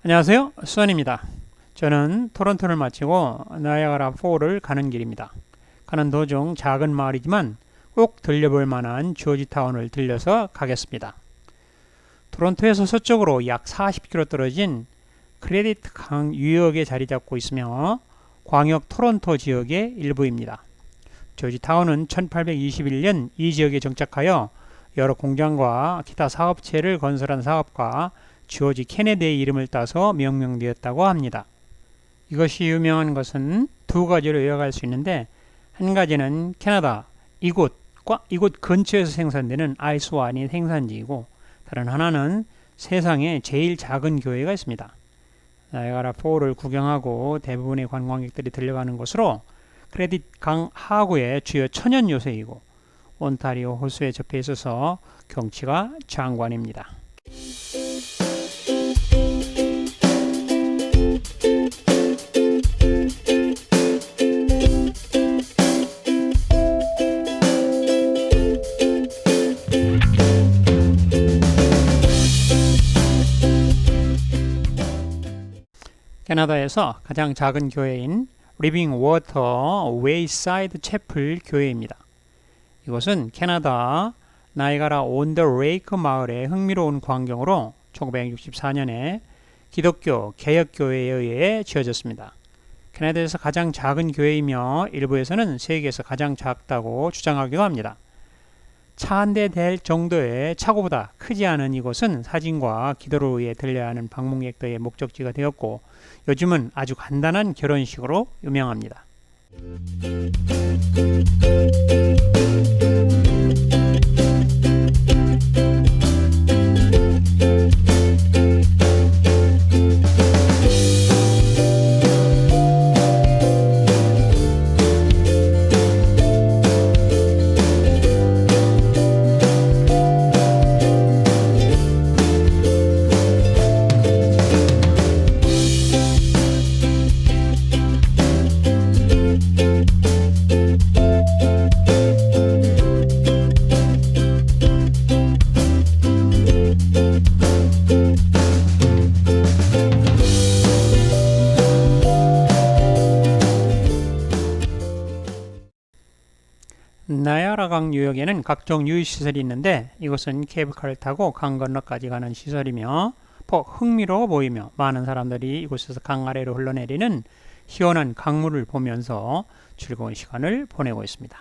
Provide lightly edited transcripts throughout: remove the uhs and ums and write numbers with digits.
안녕하세요, 수원입니다. 저는 토론토를 마치고 나이아가라 폴을 가는 길입니다. 가는 도중 작은 마을이지만 꼭 들려볼 만한 조지타운을 들려서 가겠습니다. 토론토에서 서쪽으로 약 40km 떨어진 크레디트 강 유역에 자리 잡고 있으며 광역 토론토 지역의 일부입니다. 조지타운은 1821년 이 지역에 정착하여 여러 공장과 기타 사업체를 건설한 사업가 조지 케네디의 이름을 따서 명명되었다고 합니다. 이것이 유명한 것은 두 가지로 요약할 수 있는데, 한 가지는 캐나다 이곳과 이곳 근처에서 생산되는 아이스 와인의 생산지이고, 다른 하나는 세상에 제일 작은 교회가 있습니다. 나이아가라 폴을 구경하고 대부분의 관광객들이 들려가는 곳으로 크레딧 강 하구의 주요 천연 요새이고 온타리오 호수에 접해 있어서 경치가 장관입니다. 캐나다에서 가장 작은 교회인 리빙 워터 웨이사이드 채플 교회입니다. 이곳은 캐나다 나이아가라 온 더 레이크 마을의 흥미로운 광경으로 1964년에 기독교 개혁교회에 의해 지어졌습니다. 캐나다에서 가장 작은 교회이며 일부에서는 세계에서 가장 작다고 주장하기도 합니다. 차 한 대 댈 정도의 차고보다 크지 않은 이곳은 사진과 기도를 위해 들려야 하는 방문객들의 목적지가 되었고, 요즘은 아주 간단한 결혼식으로 유명합니다. 나이아가라 강 유역에는 각종 유휴시설이 있는데, 이곳은 케이블카를 타고 강 건너까지 가는 시설이며 폭 흥미로워 보이며 많은 사람들이 이곳에서 강 아래로 흘러내리는 시원한 강물을 보면서 즐거운 시간을 보내고 있습니다.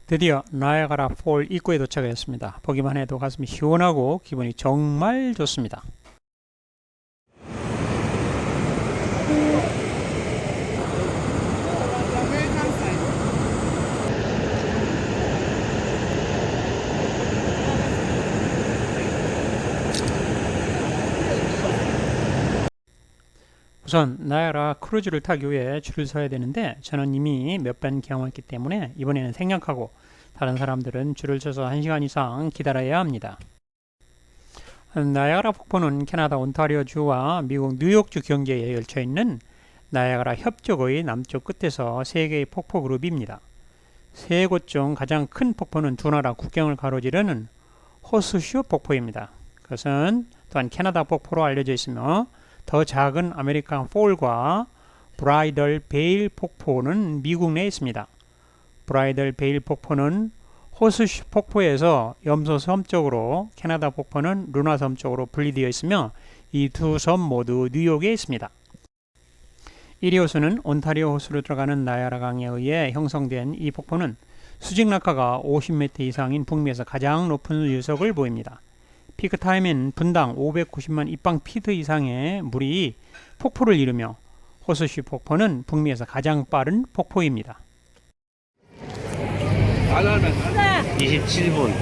드디어 나이아가라 폴 입구에 도착했습니다. 보기만 해도 가슴이 시원하고 기분이 정말 좋습니다. 우선 나이아가라 크루즈를 타기 위해 줄을 서야 되는데, 저는 이미 몇 번 경험했기 때문에 이번에는 생략하고, 다른 사람들은 줄을 서서 1시간 이상 기다려야 합니다. 나이아가라 폭포는 캐나다 온타리오주와 미국 뉴욕주 경계에 걸쳐 있는 나이아가라 협곡의 남쪽 끝에서 세 개의 폭포 그룹입니다. 세 곳 중 가장 큰 폭포는 두 나라 국경을 가로지르는 호스슈 폭포입니다. 그것은 또한 캐나다 폭포로 알려져 있으며, 더 작은 아메리칸 폴과 브라이덜 베일 폭포는 미국 내에 있습니다. 브라이덜 베일 폭포는 호스슈 폭포에서 염소 섬 쪽으로, 캐나다 폭포는 루나 섬 쪽으로 분리되어 있으며 이 두 섬 모두 뉴욕에 있습니다. 1위 호수는 온타리오 호수로 들어가는 나이아가라 강에 의해 형성된 이 폭포는 수직 낙하가 50m 이상인 북미에서 가장 높은 유석을 보입니다. 피크 타임엔 분당 590만 입방피트 이상의 물이 폭포를 이루며 호스슈 폭포는 북미에서 가장 빠른 폭포입니다. 27분.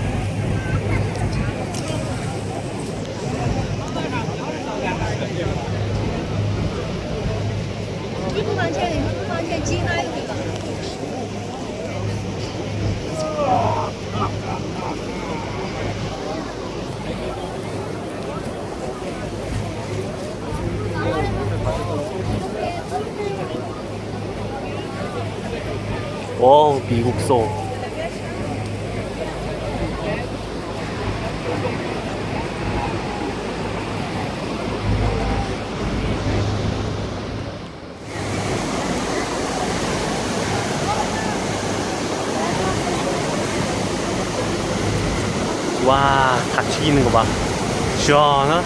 미국소. 와, 닭 튀기는 거 봐. 시원하?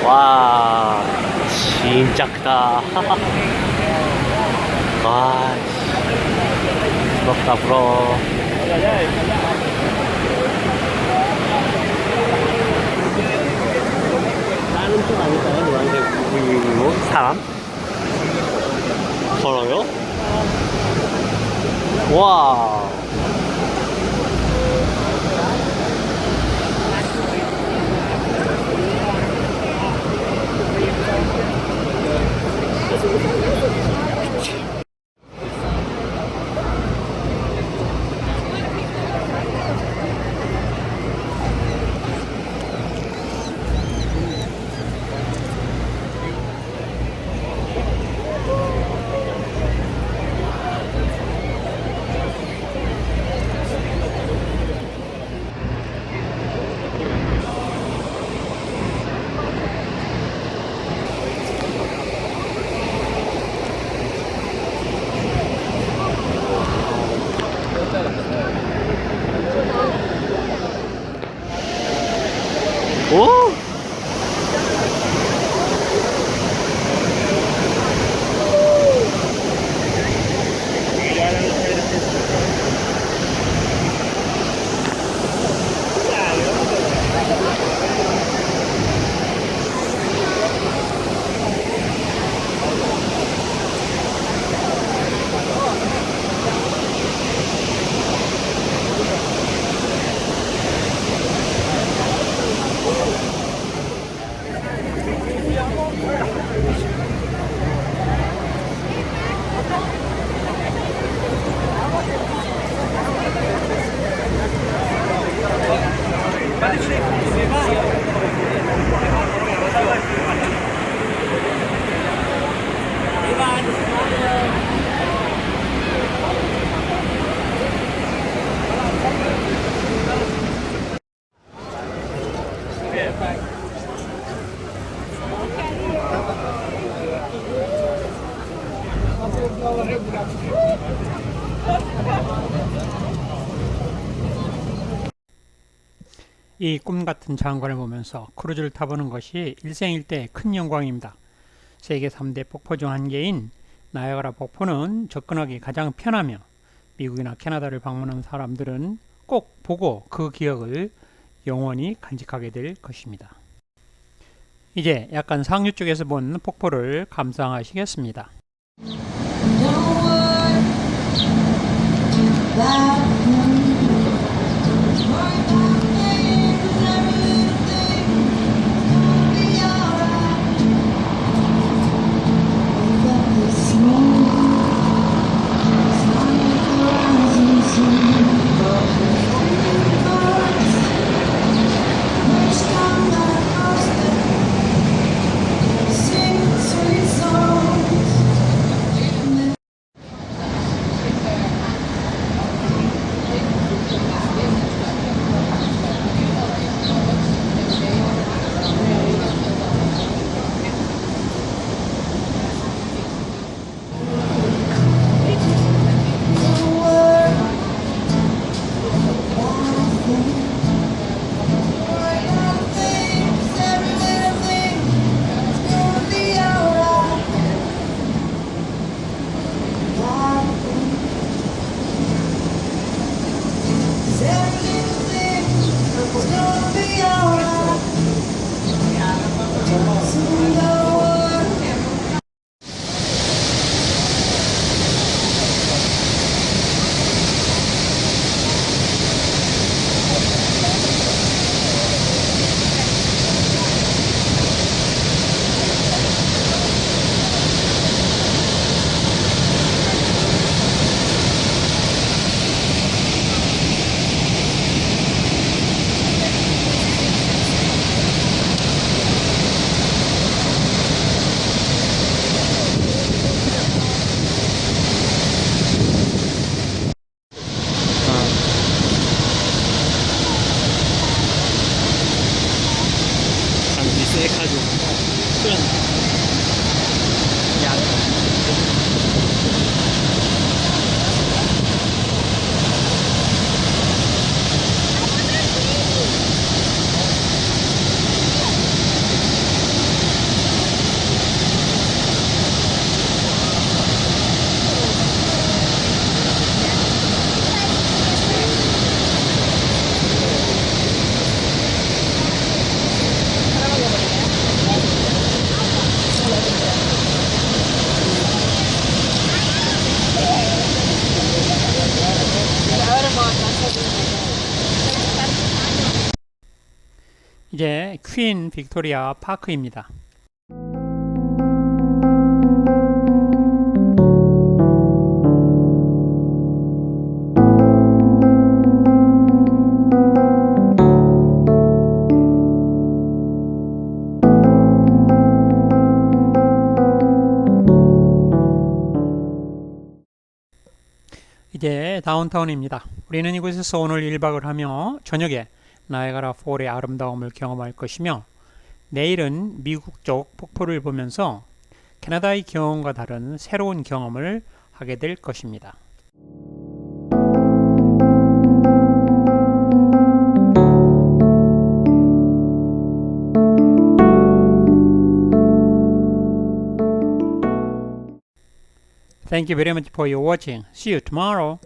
와, 진짜 크다. 와, 부럽다, 부러워. 다른 쪽 아닐까요? 노란색 사람? 걸어요? 와. 오! 이 꿈같은 장관을 보면서 크루즈를 타보는 것이 일생일대의 큰 영광입니다. 세계 3대 폭포 중 한 개인 나이아가라 폭포는 접근하기 가장 편하며 미국이나 캐나다를 방문한 사람들은 꼭 보고 그 기억을 영원히 간직하게 될 것입니다. 이제 약간 상류 쪽에서 본 폭포를 감상하시겠습니다. Sing sweet songs. 이제 퀸 빅토리아 파크입니다. 이제 다운타운입니다. 우리는 이곳에서 오늘 1박을 하며 저녁에 나이아가라 폴의 아름다움을 경험할 것이며 내일은 미국 쪽 폭포를 보면서 캐나다의 경험과 다른 새로운 경험을 하게 될 것입니다. Thank you very much for your watching. See you tomorrow.